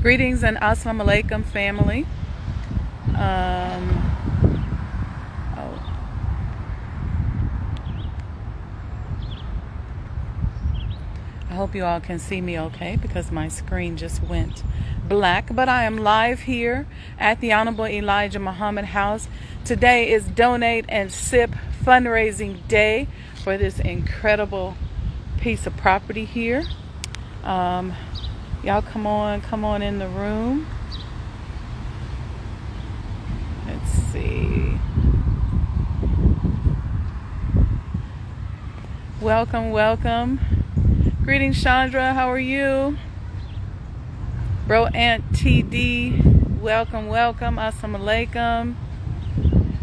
Greetings and assalamu alaikum, family. Oh, I hope you all can see me okay because my screen just went black. But I am live here at the Honorable Elijah Muhammad House. Today is Donate and Sip fundraising day for this incredible piece of property here. Y'all come on in the room. Let's see. Welcome. Greetings, Chandra. How are you? Bro Aunt TD. Welcome. Assalamu alaikum.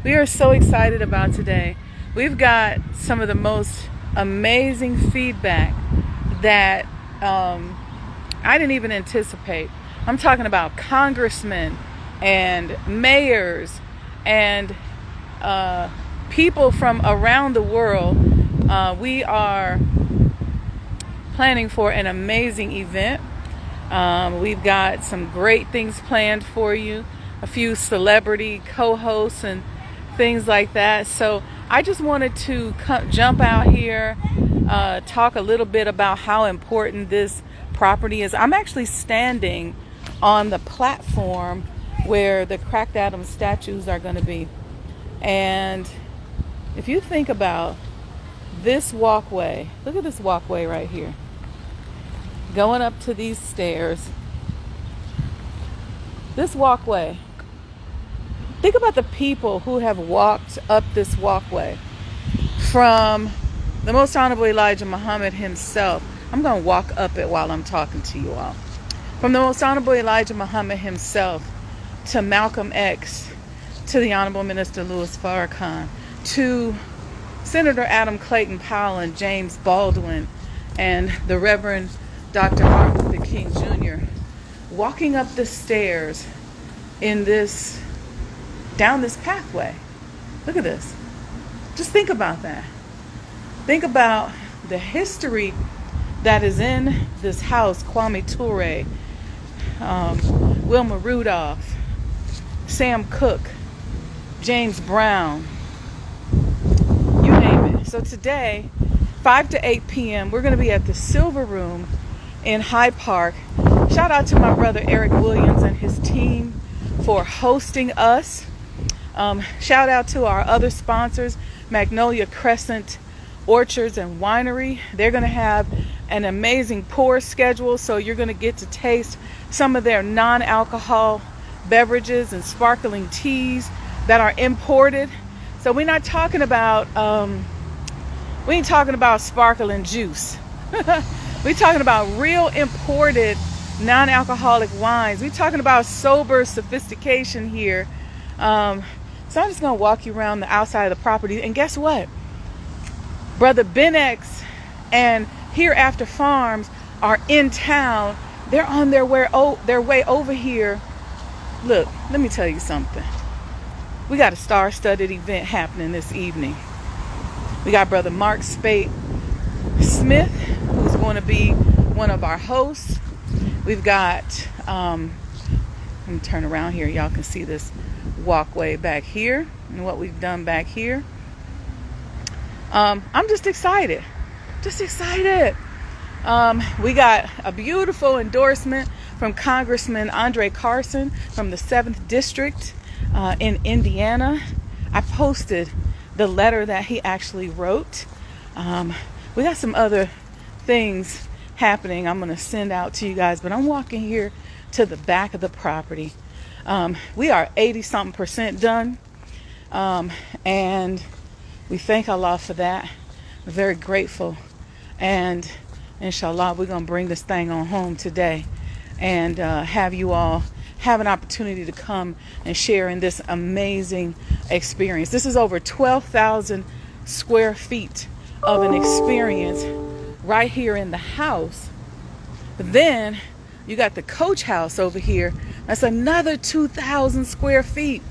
We are so excited about today. We've got some of the most amazing feedback that I didn't even anticipate. I'm talking about congressmen and mayors and people from around the world. We are planning for an amazing event. We've got some great things planned for you, a few celebrity co-hosts and things like that. So I just wanted to jump out here, talk a little bit about how important this property is. I'm actually standing on the platform where the Cracked Adams statues are going to be. And if you think about this walkway, look at this walkway right here. Going up to these stairs. This walkway. Think about the people who have walked up this walkway. From the Most Honorable Elijah Muhammad himself. I'm going to walk up it while I'm talking to you all. From the Most Honorable Elijah Muhammad himself to Malcolm X, to the Honorable Minister Louis Farrakhan, to Senator Adam Clayton Powell and James Baldwin and the Reverend Dr. Martin Luther King Jr. walking up the stairs down this pathway. Look at this. Just think about that. Think about the history that is in this house. Kwame Ture, Wilma Rudolph, Sam Cooke, James Brown, you name it. So today, 5 to 8 p.m., we're going to be at the Silver Room in Hyde Park. Shout out to my brother Eric Williams and his team for hosting us. Shout out to our other sponsors, Magnolia Crescent Orchards and Winery. They're going to have an amazing pour schedule, so you're going to get to taste some of their non-alcohol beverages and sparkling teas that are imported. So we're not talking about we ain't talking about sparkling juice. We're talking about real imported non-alcoholic wines. We're talking about sober sophistication here. So I'm just going to walk you around the outside of the property, and guess what? Brother Ben X and Hereafter Farms are in town. They're on their way over here. Look, let me tell you something. We got a star-studded event happening this evening. We got Brother Mark Spate Smith, who's going to be one of our hosts. We've got, let me turn around here. Y'all can see this walkway back here and what we've done back here. I'm just excited. We got a beautiful endorsement from Congressman Andre Carson from the 7th District in Indiana. I posted the letter that he actually wrote. We got some other things happening I'm going to send out to you guys, but I'm walking here to the back of the property. We are 80-something% done, and we thank Allah for that. We're very grateful, and inshallah we're going to bring this thing on home today and have you all have an opportunity to come and share in this amazing experience. This is over 12,000 square feet of an experience right here in the house. But then you got the coach house over here. That's another 2,000 square feet.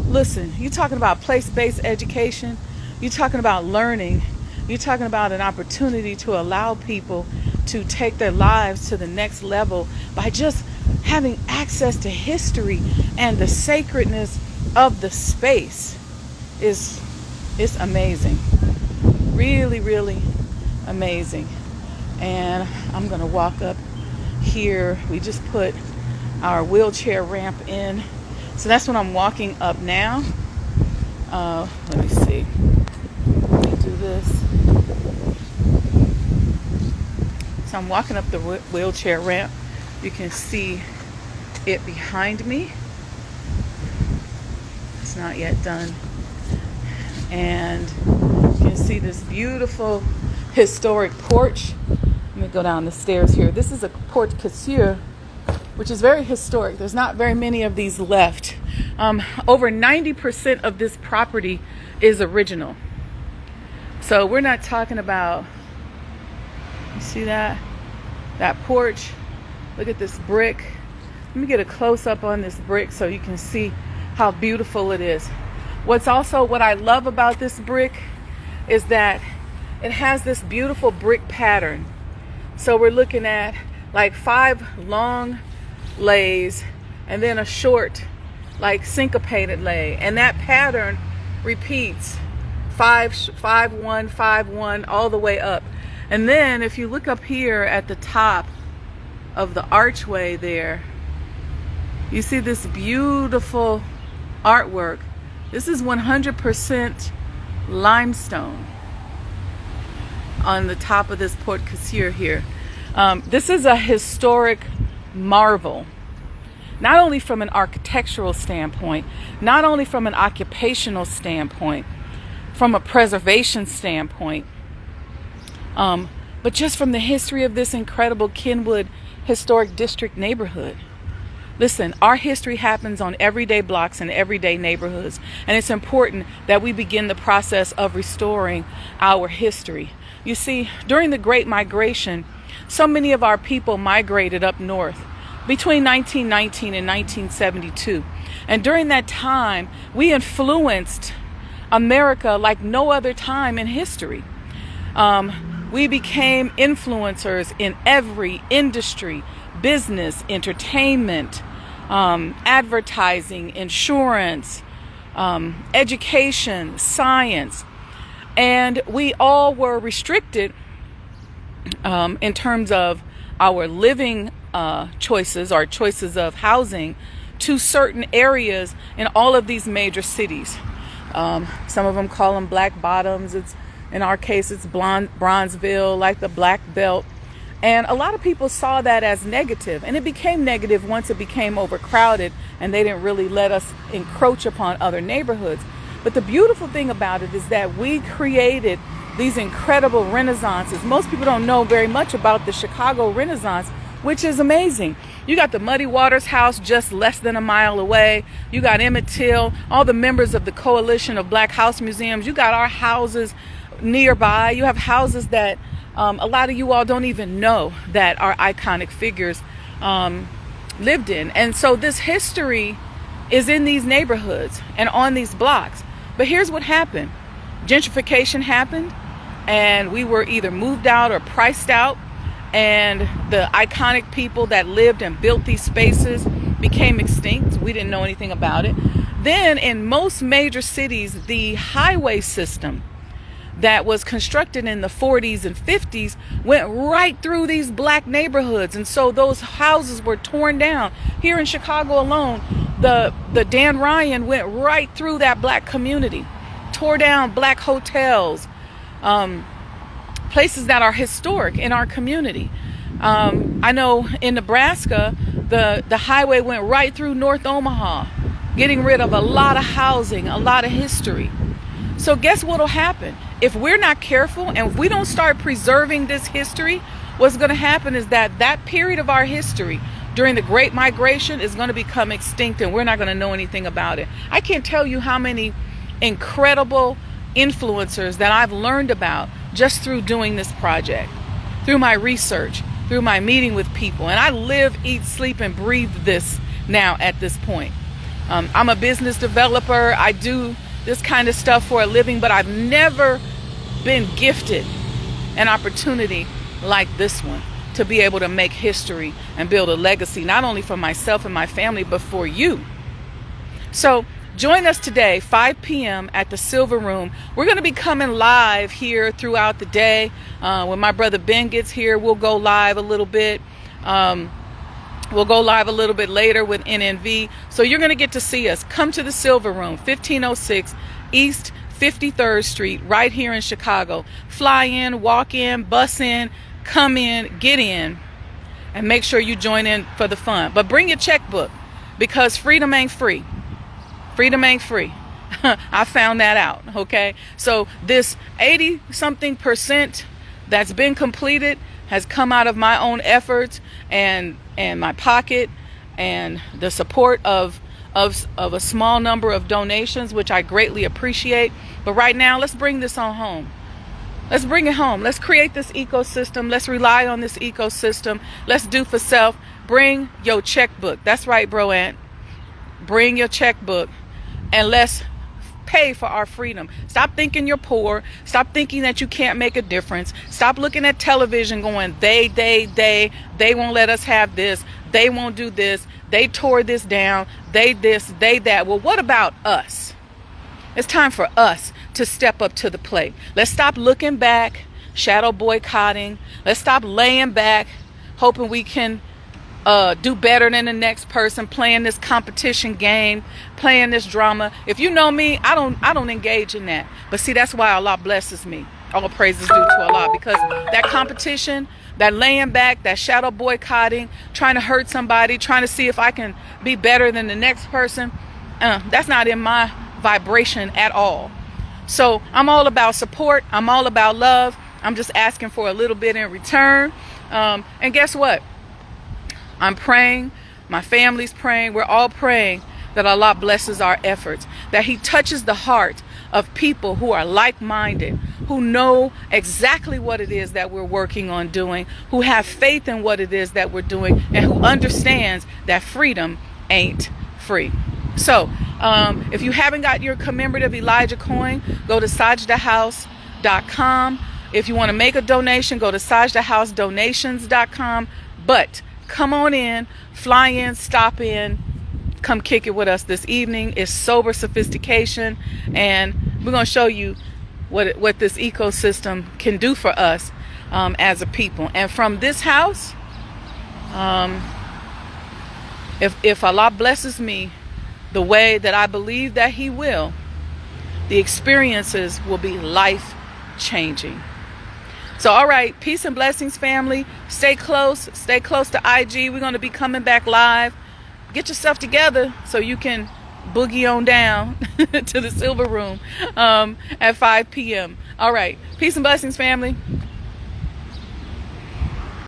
Listen, you're talking about place-based education. You're talking about learning. You're talking about an opportunity to allow people to take their lives to the next level by just having access to history and the sacredness of the space is amazing. Really, really amazing. And I'm gonna walk up here. We just put our wheelchair ramp in, so that's what I'm walking up now. Let me see. Let me do this. So I'm walking up the wheelchair ramp. You can see it behind me. It's not yet done. And you can see this beautiful historic porch. Let me go down the stairs here. This is a porte costure, which is very historic. There's not very many of these left. Over 90% of this property is original. So we're not talking about, you see that porch? Look at this brick. Let me get a close up on this brick so you can see how beautiful it is. What I love about this brick is that it has this beautiful brick pattern. So we're looking at like 5 long lays and then a short, like syncopated lay. And that pattern repeats 5 1 5 1 all the way up. And then if you look up here at the top of the archway there, you see this beautiful artwork. This is 100% limestone on the top of this porte costure here. This is a historic marvel, not only from an architectural standpoint, not only from an occupational standpoint, from a preservation standpoint, but just from the history of this incredible Kenwood Historic District neighborhood. Listen, our history happens on everyday blocks and everyday neighborhoods, and it's important that we begin the process of restoring our history. You see, during the Great Migration, so many of our people migrated up north between 1919 and 1972. And during that time, we influenced America like no other time in history. We became influencers in every industry, business, entertainment, advertising, insurance, education, science. And we all were restricted in terms of our living choices, our choices of housing, to certain areas in all of these major cities. Some of them call them black bottoms. In our case, it's Bronzeville, like the Black Belt. And a lot of people saw that as negative, and it became negative once it became overcrowded and they didn't really let us encroach upon other neighborhoods. But the beautiful thing about it is that we created these incredible renaissances. Most people don't know very much about the Chicago Renaissance, which is amazing. You got the Muddy Waters House just less than a mile away. You got Emmett Till, all the members of the Coalition of Black House Museums. You got our houses nearby. You have houses that a lot of you all don't even know that our iconic figures lived in. And so this history is in these neighborhoods and on these blocks. But here's what happened. Gentrification happened, and we were either moved out or priced out, and the iconic people that lived and built these spaces became extinct. We didn't know anything about it. Then in most major cities, the highway system that was constructed in the 40s and 50s went right through these black neighborhoods. And so those houses were torn down. Here in Chicago alone, the Dan Ryan went right through that black community, tore down black hotels, places that are historic in our community. I know in Nebraska, the highway went right through North Omaha, getting rid of a lot of housing, a lot of history. So guess what'll happen? If we're not careful and if we don't start preserving this history, what's going to happen is that period of our history during the Great Migration is going to become extinct, and we're not going to know anything about it. I can't tell you how many incredible influencers that I've learned about just through doing this project, through my research, through my meeting with people. And I live, eat, sleep, and breathe this now at this point. I'm a business developer. I do this kind of stuff for a living, but I've never been gifted an opportunity like this one to be able to make history and build a legacy, not only for myself and my family, but for you. So join us today, 5 p.m. at the Silver Room. We're going to be coming live here throughout the day. When my brother Ben gets here, we'll go live a little bit. We'll go live a little bit later with NNV. So you're going to get to see us. Come to the Silver Room, 1506 East 53rd Street, right here in Chicago. Fly in, walk in, bus in, come in, get in, and make sure you join in for the fun. But bring your checkbook, because freedom ain't free. Freedom ain't free. I found that out, okay? So this 80-something% that's been completed has come out of my own efforts and my pocket and the support of a small number of donations, which I greatly appreciate. But right now, let's bring this on home. Let's bring it home. Let's create this ecosystem. Let's rely on this ecosystem. Let's do for self. Bring your checkbook. That's right, bro, Aunt. Bring your checkbook, and let's pay for our freedom. Stop thinking you're poor. Stop thinking that you can't make a difference. Stop looking at television going, they won't let us have this. They won't do this. They tore this down. They this, they that. Well, what about us? It's time for us to step up to the plate. Let's stop looking back, shadow boycotting. Let's stop laying back, hoping we can do better than the next person, playing this competition game, playing this drama. If you know me, I don't engage in that. But see, that's why Allah blesses me. All praises due to Allah, because that competition, that laying back, that shadow boycotting, trying to hurt somebody, trying to see if I can be better than the next person, that's not in my vibration at all. So I'm all about support. I'm all about love. I'm just asking for a little bit in return. And guess what? I'm praying. My family's praying. We're all praying that Allah blesses our efforts, that He touches the heart of people who are like-minded, who know exactly what it is that we're working on doing, who have faith in what it is that we're doing, and who understands that freedom ain't free. So if you haven't got your commemorative Elijah coin, go to sajdahouse.com. If you want to make a donation, go to sajdahousedonations.com. But come on in, fly in, stop in, come kick it with us this evening. It's sober sophistication, and we're going to show you what this ecosystem can do for us as a people. And from this house, if Allah blesses me the way that I believe that He will, the experiences will be life-changing. So, all right, peace and blessings, family. Stay close to IG. We're going to be coming back live. Get yourself together so you can boogie on down to the Silver Room at 5 p.m. All right, peace and blessings, family.